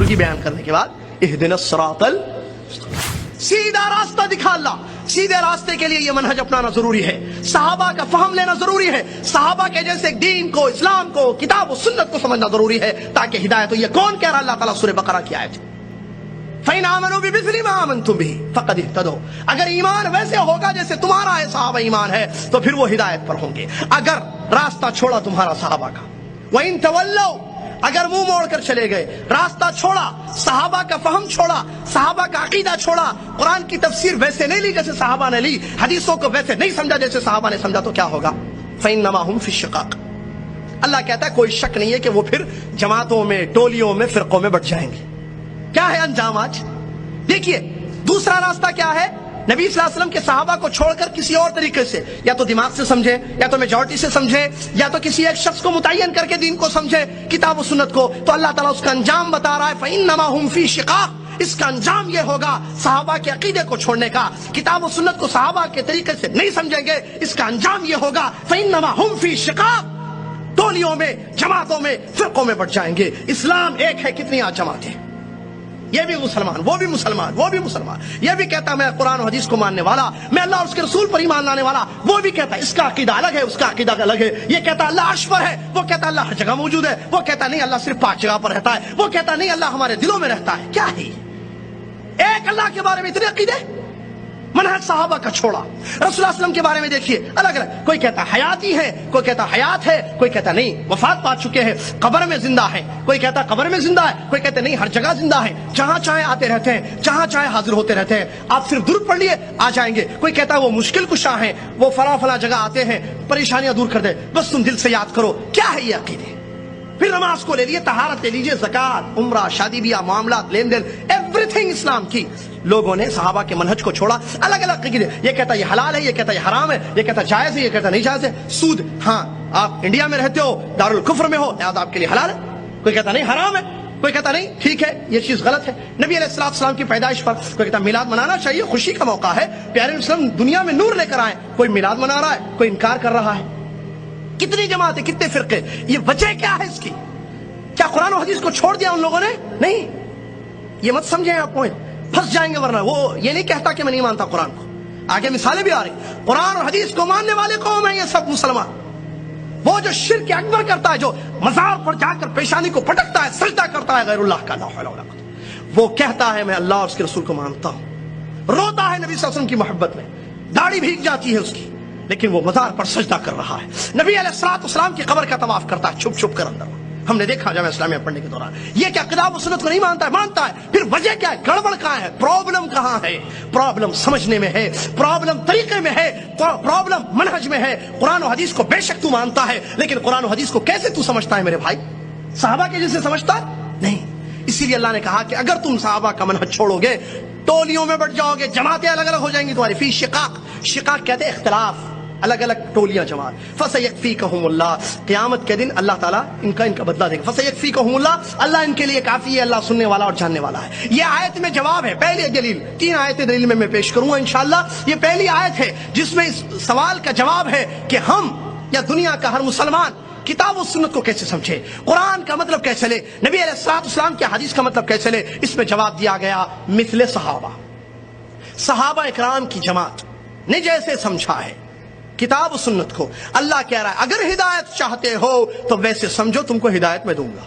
की बयान करने के बाद इहदिनस सिरातल, सीधा रास्ता दिखा अल्लाह। सीधे रास्ते के लिए ये मनहज अपनाना जरूरी है, सहाबा का फहम लेना जरूरी है, सहाबा के जैसे दीन को, इस्लाम को, किताब और सुन्नत को समझना जरूरी है ताकि हिदायत हो। ये कौन कह रहा? अल्लाह ताला सूरह बकरा की आयत है, फ़इन आमनू बिमिस्लि मा आमनतुम बिही फ़क़द इह्तदौ। अगर ईमान वैसे होगा जैसे तुम्हारा है सहाबा ईमान है तो फिर वो हिदायत पर होंगे। अगर रास्ता छोड़ा तुम्हारा सहाबा का, व इन तवल्लौ, अगर मुंह मोड़ कर चले गए, रास्ता छोड़ा, सहाबा का फहम छोड़ा, सहाबा का अकीदा छोड़ा, कुरान की तफसीर वैसे नहीं ली जैसे सहाबा ने ली, हदीसों को वैसे नहीं समझा जैसे सहाबा ने समझा, तो क्या होगा? फ़इन्नमा हुम फ़ी शिक़ाक़। अल्लाह कहता है कोई शक नहीं है कि वो फिर जमातों में, टोलियों में, फिरकों में बट जाएंगे। क्या है अंजाम आज? देखिए, दूसरा रास्ता क्या है? नबी सल्लल्लाहु अलैहि वसल्लम के सहाबा को छोड़कर किसी और तरीके से, या तो दिमाग से समझे, या तो मेजॉरिटी से समझे, या तो किसी एक शख्स को मुतय्यन करके दीन को समझे, किताब और सुन्नत को, तो अल्लाह ताला उसका अंजाम बता रहा है, फ़इन्नमा हुम फ़ी शिक़ाक़। इसका अंजाम ये होगा सहाबा के अकीदे को छोड़ने का, किताब और सुन्नत को सहाबा के तरीके से नहीं समझेंगे, इसका अंजाम ये होगा फ़इन्नमा हुम फ़ी शिक़ाक़। टोलियों में, जमातों में, फिरकों में बट जाएंगे। इस्लाम एक है, कितनी आज जमातें, ये भी मुसलमान, वो भी मुसलमान, वो भी मुसलमान। ये भी कहता मैं कुरान और हदीस को मानने वाला, मैं अल्लाह और उसके रसूल पर ईमान लाने वाला, वो भी कहता इसका अकीदा अलग है, उसका अकीदा अलग है। ये कहता अल्लाह अर्श पर है, वो कहता अल्लाह हर जगह मौजूद है, वो कहता नहीं अल्लाह सिर्फ 5 जगह पर रहता है, वो कहता नहीं अल्लाह हमारे दिलों में रहता है। क्या है एक अल्लाह के बारे में इतने अकीदे? मनहज सहाबा का छोड़ा। रसूलुल्लाह सल्लल्लाहु अलैहि वसल्लम के बारे में देखिए, अलग अलग, कोई कहता हयाती है, कोई कहता हयात है, कोई कहता नहीं वफात पा चुके हैं, कब्र में जिंदा है, कोई कहता कब्र में जिंदा है, कोई कहते नहीं हर जगह जिंदा है, जहां चाहे आते रहते हैं, जहां चाहे हाजिर होते रहते हैं, आप सिर्फ दुरूद पढ़ लिए आ जाएंगे। कोई कहता वो मुश्किल कुशा है, वो फला फला जगह आते हैं, परेशानियां दूर कर दे, बस तुम दिल से याद करो। क्या है ये अकीदे? फिर नमाज को ले लिए, तहारत ले लीजिए, ज़कात, उम्रा, शादी ब्याह, मामलात, लेन देन, एवरीथिंग इस्लाम की। लोगों ने सहाबा के मनहज को छोड़ा, अलग अलग अकीदे। ये कहता ये हलाल है, ये कहता ये हराम है, ये कहता जायज है, ये कहता नहीं जायज है। सूद, हाँ आप इंडिया में रहते हो, दारुल कुफ्र में हो, लिहाजा आपके लिए हलाल है। कोई कहता नहीं हराम है, कोई कहता नहीं ठीक है, ये चीज गलत है। नबी अलैहिस्सलाम की पैदाइश पर कोई कहता मिलाद मनाना चाहिए, खुशी का मौका है, प्यारे मुस्लिम दुनिया में नूर लेकर आए, कोई मिलाद मना रहा है, कोई इनकार कर रहा है। कितनी जमात है, कितने फिरके, ये वजह क्या है इसकी? क्या कुरान और हदीस को छोड़ दिया उन लोगों ने? नहीं, ये मत समझें आप पॉइंट, फंस जाएंगे। वरना वो ये नहीं कहता कि मैं नहीं मानता कुरान को, आगे मिसालें भी आ रही। कुरान और हदीस को मानने वाले कौन है? ये सब मुसलमान। वो जो शिर्क अकबर करता है, जो मजार पर जाकर पेशानी को पटकता है, सजदा करता है गैरुल्लाह का, ला हौला वला कुव्वता, वो कहता है मैं अल्लाह और उसके रसूल को मानता हूं, रोता है नबी सल्लल्लाहु अलैहि वसल्लम की मोहब्बत में, दाढ़ी भीग जाती है उसकी, लेकिन वो मजार पर सजदा कर रहा है। नबी अलैहिस्सलाम की कब्र का तवाफ करता है छुप छुप कर अंदर, हमने देखा जामे इस्लामिया पढ़ने के दौरान। ये क्या किताब और सुन्नत को नहीं मानता है? मानता है। फिर वजह क्या है? गड़बड़ कहां है? प्रॉब्लम कहां है? प्रॉब्लम समझने में है, प्रॉब्लम तरीके में है, प्रॉब्लम मनहज में है। कुरान और हदीस को बेशक तू मानता है, लेकिन कुरान और हदीस को कैसे तू समझता है मेरे भाई? सहाबा के जैसे समझता नहीं। इसीलिए अल्लाह ने कहा कि अगर तुम सहाबा का मनहज छोड़ोगे, टोलियों में बट जाओगे, जमातें अलग अलग हो जाएंगी तुम्हारी। फी शिकाक, शिकाक कहते हैं इख्तिलाफ, अलग अलग टोलियां जमात। फसयकफीकहुमुल्लाह, क़यामत के दिन अल्लाह ताला इनका बदला देगा। फसयकफीकहुमुल्लाह, अल्लाह इनके लिए काफी है, अल्लाह सुनने वाला और जानने वाला है। ये आयत में जवाब है। पहली दलील, 3 आयतें दलील में मैं पेश करूंगा इंशाअल्लाह। ये पहली आयत है जिसमें इस सवाल का जवाब है कि हम या दुनिया का हर मुसलमान किताब और सुन्नत को कैसे समझे, कुरान का मतलब कैसे ले, नबी अलैहिस्सलाम की हदीस का मतलब कैसे ले। इसमें जवाब दिया गया मिसले सहाबा इकराम की जमात ने जैसे समझा है किताब और सुन्नत को। अल्लाह कह रहा है अगर हिदायत चाहते हो तो वैसे समझो, तुमको हिदायत में दूंगा।